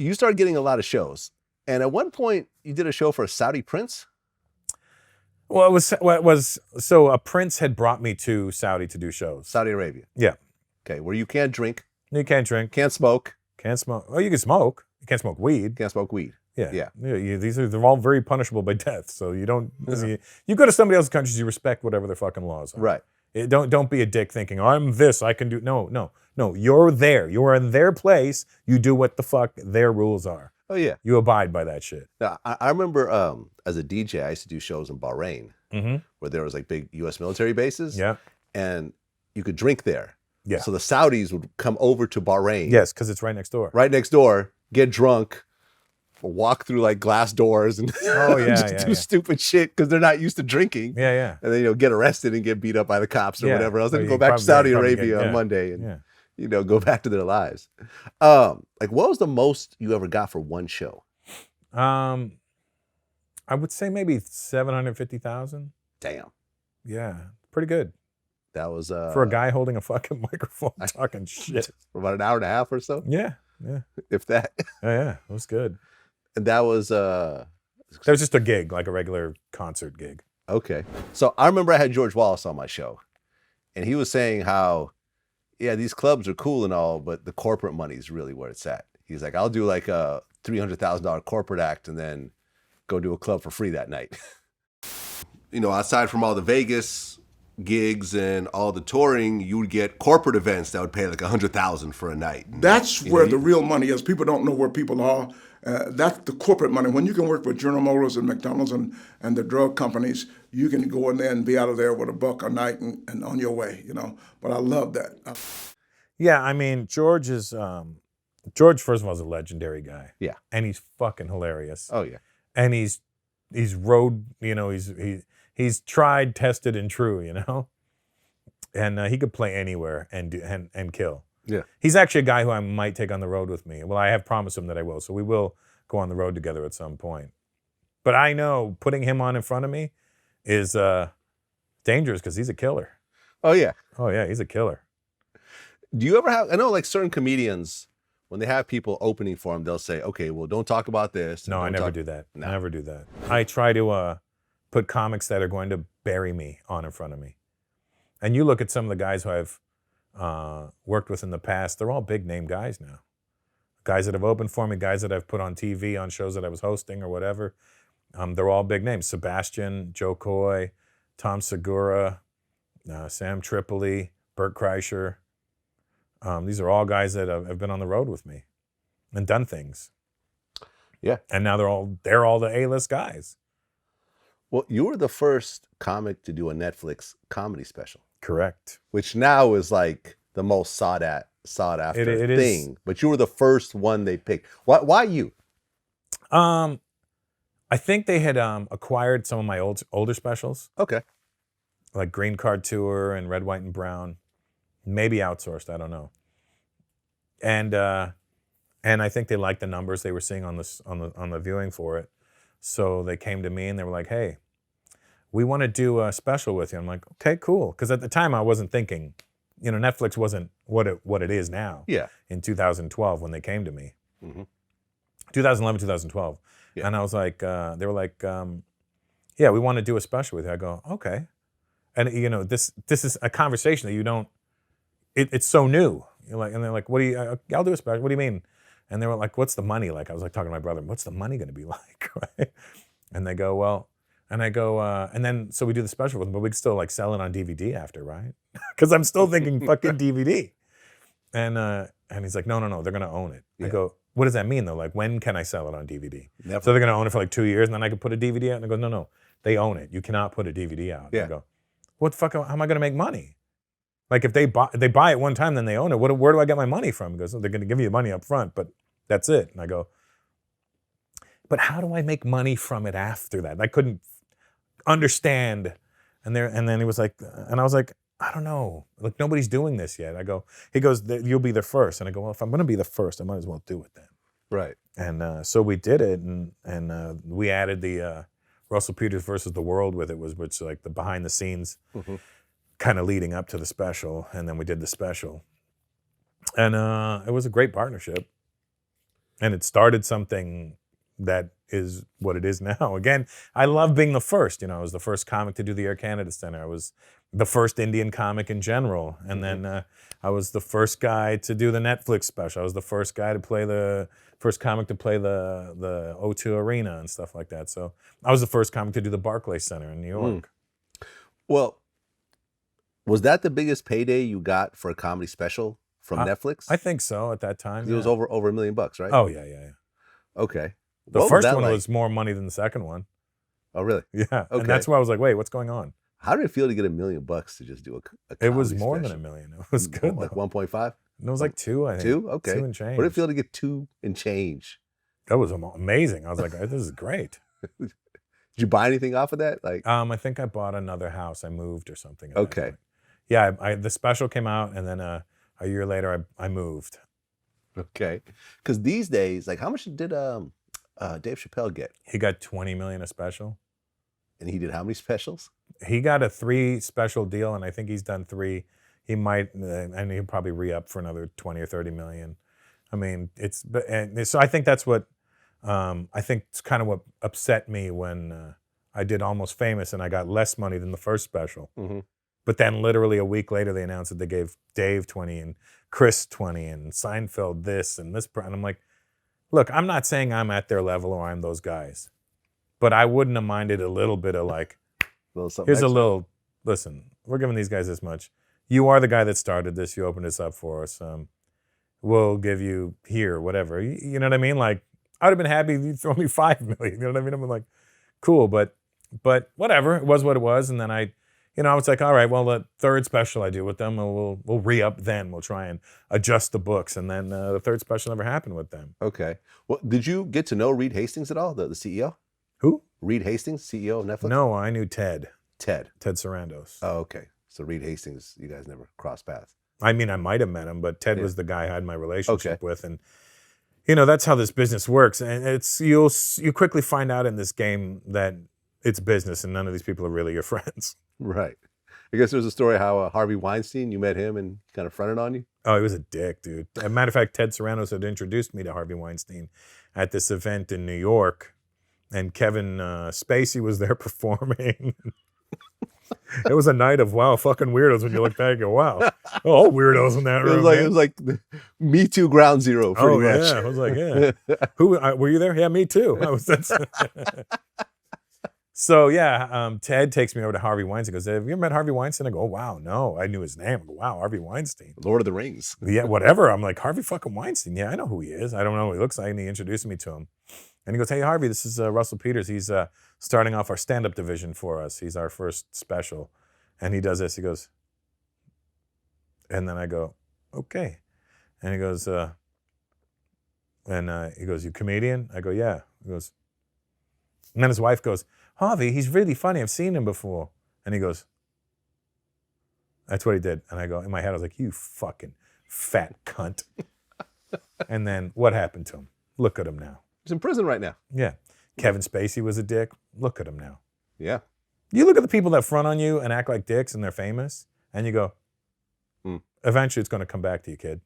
you started getting a lot of shows. And at one point, you did a show for a Saudi prince? Well, it was so a prince had brought me to Saudi to do shows. Saudi Arabia. Yeah. Okay, where you can't drink. You can't drink. Can't smoke. Can't smoke. Oh, you can smoke. You can't smoke weed. Can't smoke weed. Yeah. They're all very punishable by death. So you don't. You go to somebody else's countries, you respect whatever their fucking laws are. Right. Don't be a dick thinking, I'm this, I can do. No. You're there. You're in their place. You do what the fuck their rules are. Oh, yeah. You abide by that shit. Now, I remember as a DJ, I used to do shows in Bahrain where there was like big U.S. military bases. Yeah. And you could drink there. Yeah. So the Saudis would come over to Bahrain. Yes, because it's right next door. Right next door, get drunk, walk through like glass doors and just do stupid shit because they're not used to drinking. Yeah. And then, get arrested and get beat up by the cops or whatever else. Then Or go you back to Saudi probably Arabia on Monday and, Yeah. go back to their lives. Like, what was the most you ever got for one show? I would say maybe 750,000. Damn. Yeah, pretty good. That was for a guy holding a fucking microphone talking shit for about an hour and a half or so. Yeah. If that. Yeah, it was good. And that was that was just a gig, like a regular concert gig. Okay. So I remember I had George Wallace on my show, and he was saying how, these clubs are cool and all, but the corporate money is really where it's at. He's like, I'll do like a $300,000 corporate act and then go do a club for free that night. Aside from all the Vegas gigs and all the touring, you would get corporate events that would pay like $100,000 for a night. That's where the real money is. People don't know where people are. That's the corporate money. When you can work with General Motors and McDonald's and the drug companies, you can go in there and be out of there with $1 a night and on your way, But I love that. Yeah, I mean, George, first of all, is a legendary guy. Yeah. And he's fucking hilarious. Oh, yeah. And he's he's tried, tested, and true, And he could play anywhere and kill. Yeah. He's actually a guy who I might take on the road with me. Well, I have promised him that I will, so we will go on the road together at some point. But I know putting him on in front of me is dangerous because he's a killer. Oh, yeah. Oh, yeah, he's a killer. Do you ever have, I know like certain comedians, when they have people opening for them, they'll say, okay, well, don't talk about this. No, I never do that. No. I never do that. I try to put comics that are going to bury me on in front of me. And you look at some of the guys who I've worked with in the past, they're all big name guys now. Guys that have opened for me, guys that I've put on TV on shows that I was hosting or whatever. They're all big names. Sebastian, Joe Coy, Tom Segura, Sam Tripoli, Bert Kreischer. These are all guys that have been on the road with me and done things. Yeah. And now they're all the A-list guys. Well, you were the first comic to do a Netflix comedy special. Correct. Which now is like the most sought after thing. But you were the first one they picked. Why you? I think they had acquired some of my older specials. Okay. Like Green Card Tour and Red, White, and Brown. Maybe outsourced, I don't know. And I think they liked the numbers they were seeing on the viewing for it. So they came to me and they were like, hey, we want to do a special with you. I'm like, okay, cool. Because at the time I wasn't thinking, Netflix wasn't what it is now. Yeah. In 2012 when they came to me. Mm-hmm. 2011, 2012. Yeah. And I was like, they were like, yeah, we want to do a special with you. I go, okay. And this is a conversation that you don't, it's so new. And they're like, I'll do a special. What do you mean? And they were like, what's the money like? I was like talking to my brother, what's the money going to be like? Right? And they go, well, and I go, and then, so we do the special with them, but we can still like sell it on DVD after, right? Because I'm still thinking fucking DVD. And he's like, no, they're going to own it. Yeah. I go, what does that mean though? Like, when can I sell it on DVD? Never. So they're going to own it for like 2 years and then I can put a DVD out? And I go, no, they own it. You cannot put a DVD out. Yeah. I go, what the fuck, how am I going to make money? Like if they buy it one time, then they own it. Where do I get my money from? He goes, they're going to give you the money up front, but that's it. And I go, but how do I make money from it after that? I couldn't understand. And then he was like, and I was like, I don't know. Like nobody's doing this yet. He goes, you'll be the first. And I go, well, if I'm going to be the first, I might as well do it then. Right. And so we did it, and we added the Russell Peters versus the World with it, which like the behind the scenes. Mm-hmm. Kind of leading up to the special, and then we did the special. And it was a great partnership. And it started something that is what it is now. Again, I love being the first. I was the first comic to do the Air Canada Center. I was the first Indian comic in general. And then I was the first guy to do the Netflix special. I was the first guy to play first comic to play the O2 Arena and stuff like that. So I was the first comic to do the Barclays Center in New York. Well, was that the biggest payday you got for a comedy special from Netflix? I think so at that time. It was over $1 million, right? Oh, yeah. Okay. The What first that one like? was more money than the second one. Oh, really? Yeah. Okay. And that's why I was like, wait, what's going on? How did it feel to get $1 million to just do a It was comedy more special? than $1 million. It was good. Like though. 1.5? It was like 2, I think. 2? Okay. 2 and change. What did it feel to get 2 and change? That was amazing. I was like, this is great. Did you buy anything off of that? Like, I think I bought another house. I moved or something. at that okay. point. Yeah, the special came out, and then a year later, I moved. Okay. Because these days, like, how much did Dave Chappelle get? He got $20 million a special. And he did how many specials? He got a 3 special deal, and I think he's done 3. He might, and he'll probably re-up for another 20 or 30 million. I mean, so I think that's what, I think it's kind of what upset me when I did Almost Famous and I got less money than the first special. Mm-hmm. But then literally a week later, they announced that they gave Dave 20 and Chris 20 and Seinfeld this and this. And I'm like, look, I'm not saying I'm at their level or I'm those guys, but I wouldn't have minded a little bit of like, here's extra. a little, listen, we're giving these guys this much. You are the guy that started this. You opened this up for us. We'll give you here, whatever. You know what I mean? Like, I would have been happy if you throw me $5 million. You know what I mean? I'm like, cool, but whatever. It was what it was. And then I was like, all right, well, the third special I do with them, we'll re-up then. We'll try and adjust the books. And then the third special never happened with them. Okay. Well, did you get to know Reed Hastings at all, the CEO? Who? Reed Hastings, CEO of Netflix? No, I knew Ted Oh, Sarandos. okay. So Reed Hastings, you guys never crossed paths. I mean, I might have met him, but Ted was the guy I had my relationship Okay. with. And, that's how this business works. And you quickly find out in this game that it's business and none of these people are really your friends. Right. I guess there's a story how Harvey Weinstein, you met him and kind of fronted on you. Oh, he was a dick, dude. As a matter of fact, Ted Sarandos had introduced me to Harvey Weinstein at this event in New York. And Kevin Spacey was there performing. It was a night of, wow, fucking weirdos when you look back and go, wow. All weirdos in that room. It was like Me Too Ground Zero, pretty much. Yeah. I was like, yeah. Who were you there? Yeah, me too. So yeah, Ted takes me over to Harvey Weinstein. He goes, have you ever met Harvey Weinstein? I go, oh, wow, no. I knew his name. I go, wow, Harvey Weinstein. Lord of the Rings. Yeah, whatever. I'm like, Harvey fucking Weinstein. Yeah, I know who he is. I don't know what he looks like. And he introduced me to him. And he goes, hey, Harvey, this is Russell Peters. He's starting off our stand-up division for us. He's our first special. And he does this. He goes, and then I go, okay. And he goes, you comedian? I go, yeah. He goes, and then his wife goes, Harvey, he's really funny. I've seen him before. And he goes, that's what he did. And I go, in my head, I was like, you fucking fat cunt. And then what happened to him? Look at him now. He's in prison right now. Yeah. Kevin Spacey was a dick. Look at him now. Yeah. You look at the people that front on you and act like dicks and they're famous, and you go, eventually it's going to come back to you, kid.